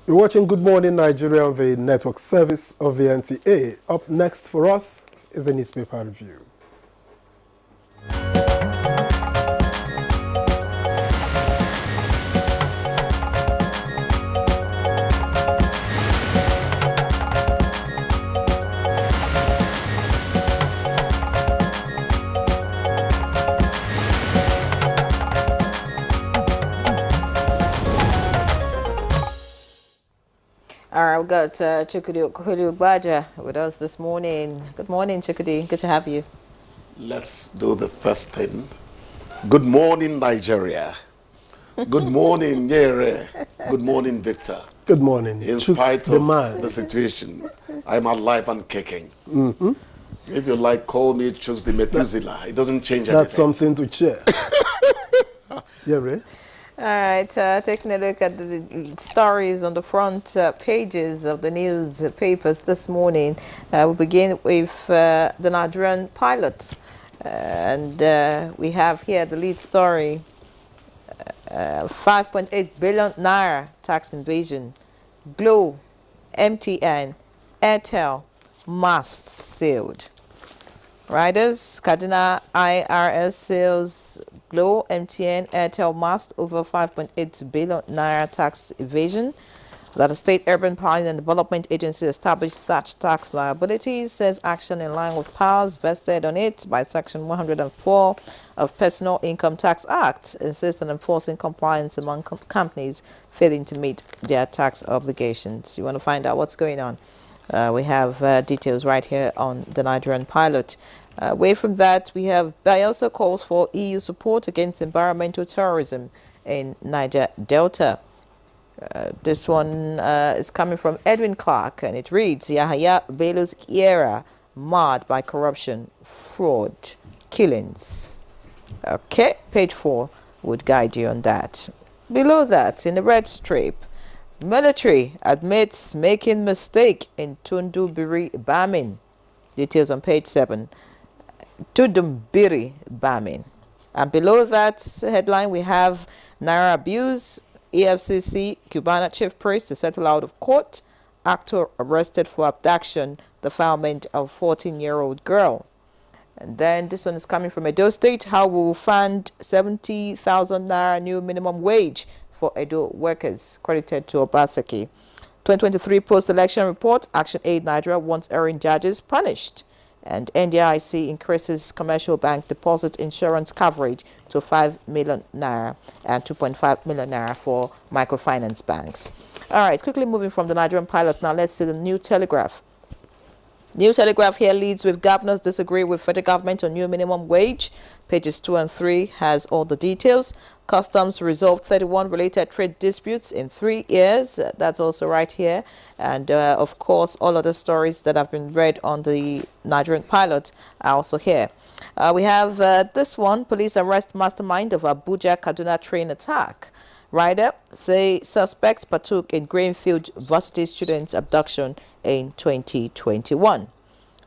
You're watching Good Morning Nigeria on the network service of the NTA. Up next for us is a newspaper review. All right, we've got Chukudi Abuja with us this morning. Good morning, Chukudi. Good to have you. Let's do the first thing. Good morning, Nigeria. Good morning, Nyere. Good morning, Victor. Good morning. In Chooks spite of the situation, I'm alive and kicking. If you like, call me Chooks the Methuselah. It doesn't change anything. That's something to cheer. Yeah, Ray? All right, taking a look at the stories on the front pages of the newspapers this morning. We'll begin with the Nigerian pilots. And we have here the lead story, 5.8 billion naira tax invasion, Glo, MTN, Airtel, masts sealed. Riders, Kaduna IRS sales, Glo, MTN, Airtel mast over 5.8 billion naira tax evasion. That the State Urban Planning and Development Agency established such tax liabilities, says action in line with powers vested on it by Section 104 of Personal Income Tax Act, insists on enforcing compliance among companies failing to meet their tax obligations. You want to find out what's going on? We have details right here on the Nigerian pilot. Away from that, we have Bayelsa calls for EU support against environmental terrorism in Niger Delta. This one is coming from Edwin Clark, and it reads, Yahaya Bello's era marred by corruption, fraud, killings. Okay, page 4 would guide you on that. Below that, in the red strip, military admits making mistake in Tundubiri bombing. Details on page 7. Tudumbiri bombing. And below that headline, we have Naira abuse, EFCC, Cubana chief priest to settle out of court, actor arrested for abduction, defilement of 14-year-old girl. And then this one is coming from Edo State, how we will fund 70,000 Naira new minimum wage for Edo workers, credited to Obaseki. 2023 post-election report, Action Aid Nigeria wants erring judges punished. And NDIC increases commercial bank deposit insurance coverage to 5 million naira and 2.5 million naira for microfinance banks. All right, quickly moving from the Nigerian pilot, now let's see the New Telegraph. New Telegraph here leads with governors disagree with federal government on new minimum wage. Pages 2 and 3 has all the details. Customs resolved 31 related trade disputes in 3 years. That's also right here. And of course, all other stories that have been read on the Nigerian pilot are also here. We have this one, police arrest mastermind of Abuja Kaduna train attack. Rider say suspect partook in Greenfield varsity students abduction in 2021.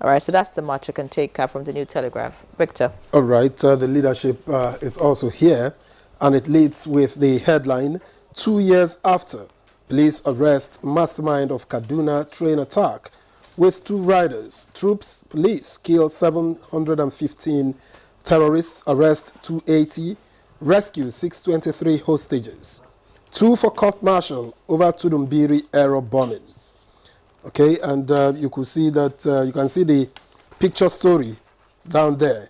All right, so that's the much I can take from the New Telegraph. Victor. All right, the leadership is also here, and it leads with the headline, 2 years after, police arrest mastermind of Kaduna train attack with 2 riders. Troops, police kill 715 terrorists, arrest 280, rescue 623 hostages. 2 for court-martial over Tudumbiri error bombing. Okay, and you could see that, you can see the picture story down there.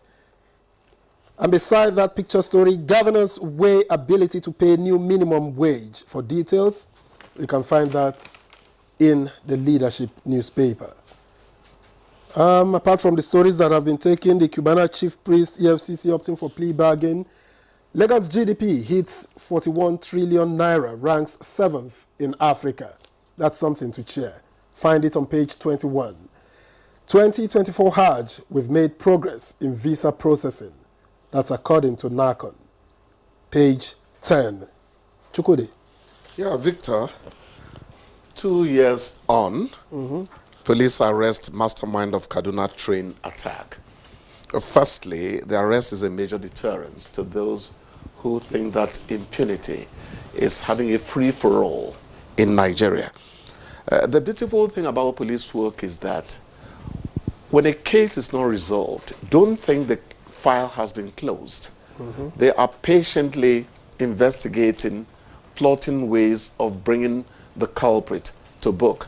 And beside that picture story, governors weigh ability to pay new minimum wage. For details, you can find that in the leadership newspaper. Apart from the stories that have been taken, the Cubana chief priest, EFCC opting for plea bargain. Lagos GDP hits 41 trillion naira, ranks 7th in Africa. That's something to cheer. Find it on page 21. 2024 Hajj, we've made progress in visa processing. That's according to NACON. Page 10. Chukwudi. Yeah, Victor, 2 years on, police arrest mastermind of Kaduna train attack. Firstly, the arrest is a major deterrence to those who think that impunity is having a free-for-all in Nigeria. The beautiful thing about police work is that when a case is not resolved, don't think the file has been closed. They are patiently investigating, plotting ways of bringing the culprit to book.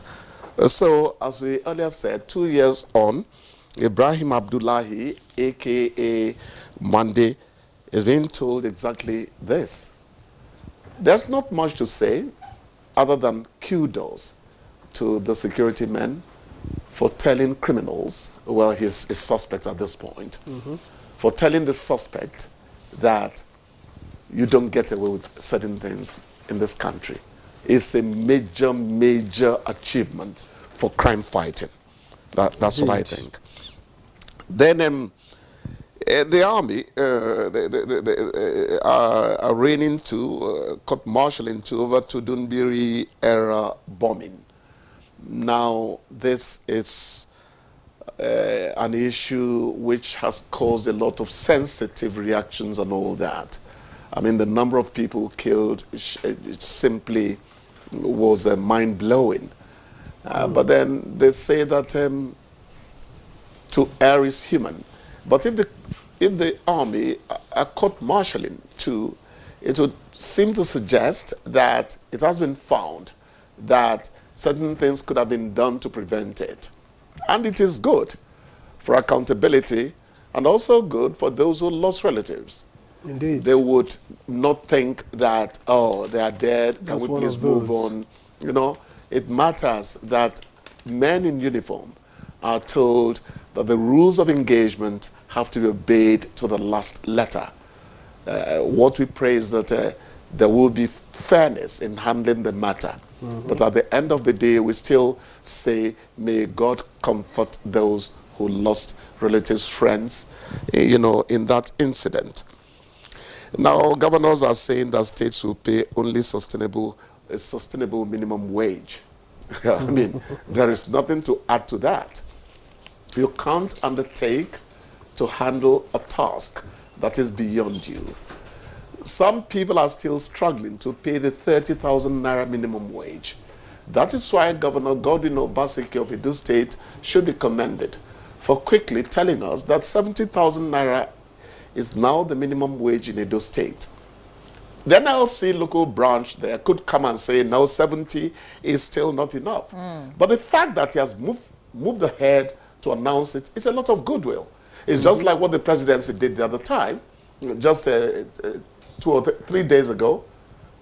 So, as we earlier said, 2 years on, Ibrahim Abdullahi, aka Monday, is being told exactly this. There's not much to say other than kudos to the security men for telling criminals, well, he's a suspect at this point, for telling the suspect that you don't get away with certain things in this country. It's a major, major achievement for crime fighting. That's what I think. Then the army they are reining to court-martialing to over to Dunbiri era bombing. Now, this is an issue which has caused a lot of sensitive reactions and all that. I mean, the number of people killed it simply was mind-blowing. But then they say that to err is human. But if the army are court-martialing too, it would seem to suggest that it has been found that certain things could have been done to prevent it. And it is good for accountability and also good for those who lost relatives. Indeed. They would not think that, oh, they are dead, can That's we one please of move those. on? You know, it matters that men in uniform are told that the rules of engagement have to be obeyed to the last letter. What we pray is that there will be fairness in handling the matter. But at the end of the day, we still say, may God comfort those who lost relatives, friends, you know, in that incident. Now, governors are saying that states will pay only a sustainable minimum wage. I mean, there is nothing to add to that. You can't undertake to handle a task that is beyond you. Some people are still struggling to pay the 30,000 naira minimum wage. That is why Governor Godwin Obaseki of Edo State should be commended for quickly telling us that 70,000 naira is now the minimum wage in Edo State. The NLC local branch there could come and say, no, 70 is still not enough. But the fact that he has moved ahead to announce it is a lot of goodwill. It's just like what the presidency did the other time, just 2 or 3 days ago,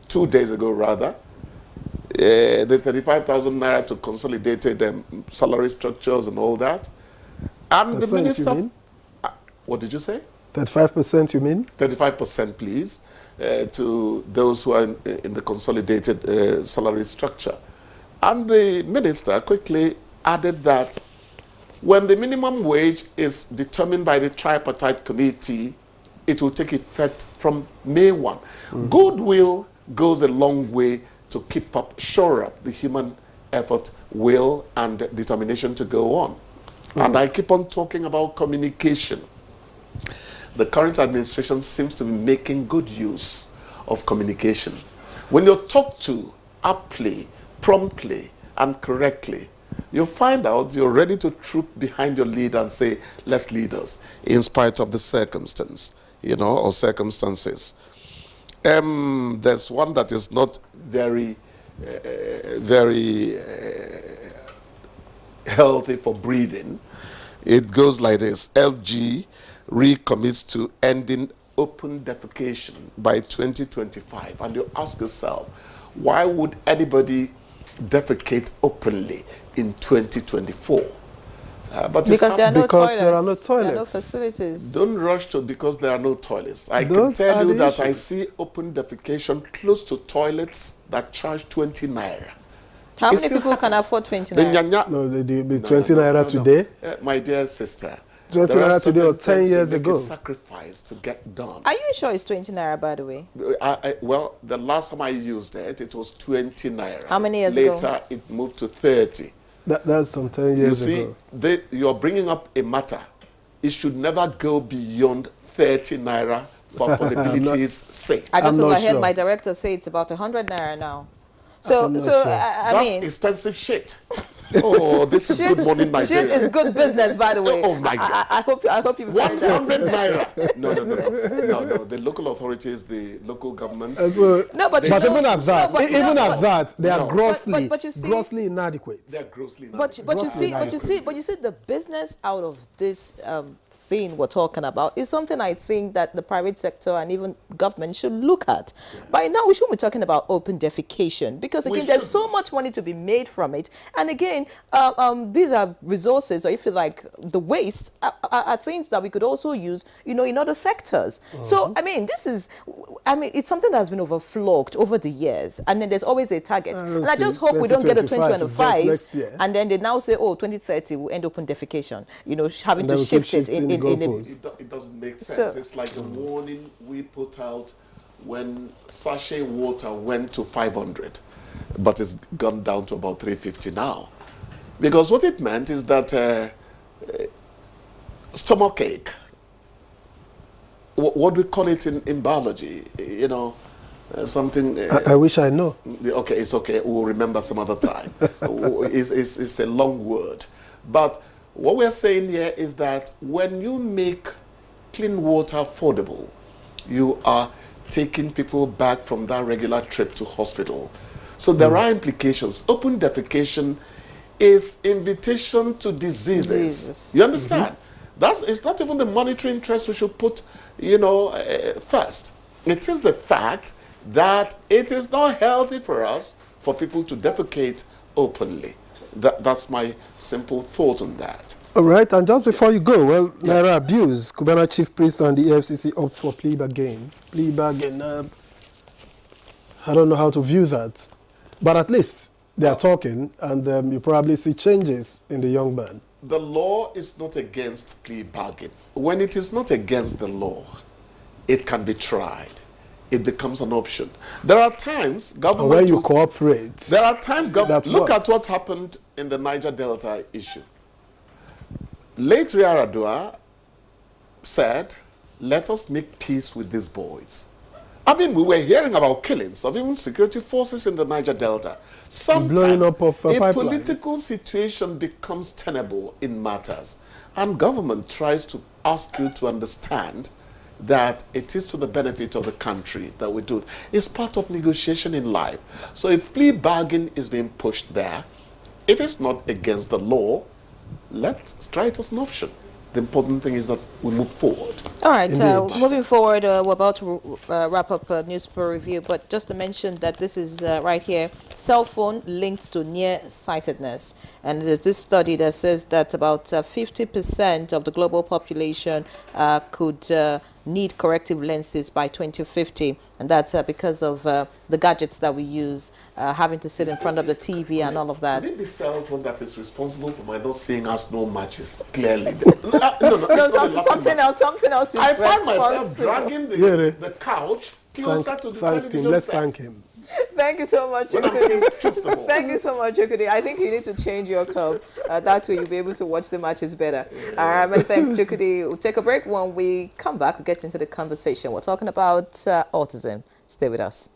2 days ago rather, the 35,000 naira to consolidated salary structures and all that. And the minister, what did you say? 35% you mean? 35% please, to those who are in the consolidated salary structure. And the minister quickly added that when the minimum wage is determined by the tripartite committee, it will take effect from May 1. Goodwill goes a long way to keep up, shore up the human effort, will, and determination to go on. And I keep on talking about communication. The current administration seems to be making good use of communication. When you're talked to aptly, promptly, and correctly, you'll find out you're ready to troop behind your leader and say, let's lead us, in spite of the circumstance, you know, or circumstances. There's one that is not very healthy for breathing. It goes like this: FG recommits to ending open defecation by 2025. And you ask yourself, why would anybody defecate openly in 2024? But Because there are no Because toilets. there are no There are no toilets. facilities. don't rush to because there are no toilets. I can Those tell are you the that I issues. see open defecation close to toilets that charge 20 naira. How It many still people can happens. afford 20 The naira? nyanya, No, the No, 20 no, naira no, no. today. My dear sister, 20 there are naira today or certain 10 things you years make ago. a sacrifice to get done. Are you sure it's 20 naira, by the way? Well, the last time I used it, it was 20 naira. How many years ago? Later, it moved to 30. That's some 10 You years see, ago. you're bringing up a matter. It should never go beyond 30 naira for affordability's sake. I just I'm not overheard sure. my director say it's about 100 naira now. So, I'm not so sure. I That's mean, expensive shit. Oh, this is Good Morning Nigeria. shit is good business, by the way. Oh my God. I hope you've heard 100 that. naira. No. The local authorities, the local governments. So, No, but but you know- even at that, no, but- even no, at but- that, they are No. grossly, But you see- grossly inadequate. They're grossly But you Grossly see, inadequate. but you see, the business out of this thing we're talking about is something I think that the private sector and even government should look at. By now, we shouldn't be talking about open defecation because We again, there's so shouldn't. much money to be made from it. And again, these are resources, or if you like, the waste are things that we could also use, in other sectors. So I mean, it's something that has been overflogged over the years, and then there's always a target. And I just hope we don't get to 2025 next 2025 year. and then they now say, oh, 2030 will end open defecation, having And to then we keep shift it shifting the goalposts. It doesn't make sense. So- It's like the warning we put out when sachet water went to 500, but it's gone down to about 350 now. Because what it meant is that stomach ache, what do we call it in biology, something... I wish I know. Okay, it's okay. We'll remember some other time. It's a long word. But what we're saying here is that when you make clean water affordable, you are taking people back from that regular trip to hospital. So there are implications. Open defecation is invitation to diseases. You understand? It's not even the monetary interest we should put, first. It is the fact that it is not healthy for us for people to defecate openly. That's my simple thought on that. All right, and just before you go, Naira abuse, Cubana chief priest and the EFCC opt for plea bargain. Plea bargain, I don't know how to view that. But at least they are talking, and you probably see changes in the young man. The law is not against plea bargain. When it is not against the law, it can be tried. It becomes an option. There are times government... And when you cooperate... There are times government... that Look works. at what happened in the Niger Delta issue. Late Yaradua said, let us make peace with these boys. I mean, we were hearing about killings of even security forces in the Niger Delta. Sometimes Blowing up of a pipelines. political situation becomes tenable in matters. And government tries to ask you to understand that it is to the benefit of the country that we do it. It's part of negotiation in life. So if plea bargain is being pushed there, if it's not against the law, let's try it as an option. The important thing is that we move forward. All right, Indeed. moving forward, we're about to wrap up a newspaper review, but just to mention that this is right here, cell phone linked to nearsightedness. And there's this study that says that about 50% of the global population could need corrective lenses by 2050. And that's because of the gadgets that we use, having to sit in front of the TV and all of that. Could it be cell phone that is responsible for my not seeing us no matches clearly? Something Something else is I find myself responsible. dragging the couch closer to the Thank him. television Let's set. thank him. Thank you so much, When I'm Chukudi. still just the ball. Thank you so much, Chukudi. I think you need to change your club. That way you'll be able to watch the matches better. All right, many thanks, Chukudi. We'll take a break. When we come back, we'll get into the conversation. We're talking about autism. Stay with us.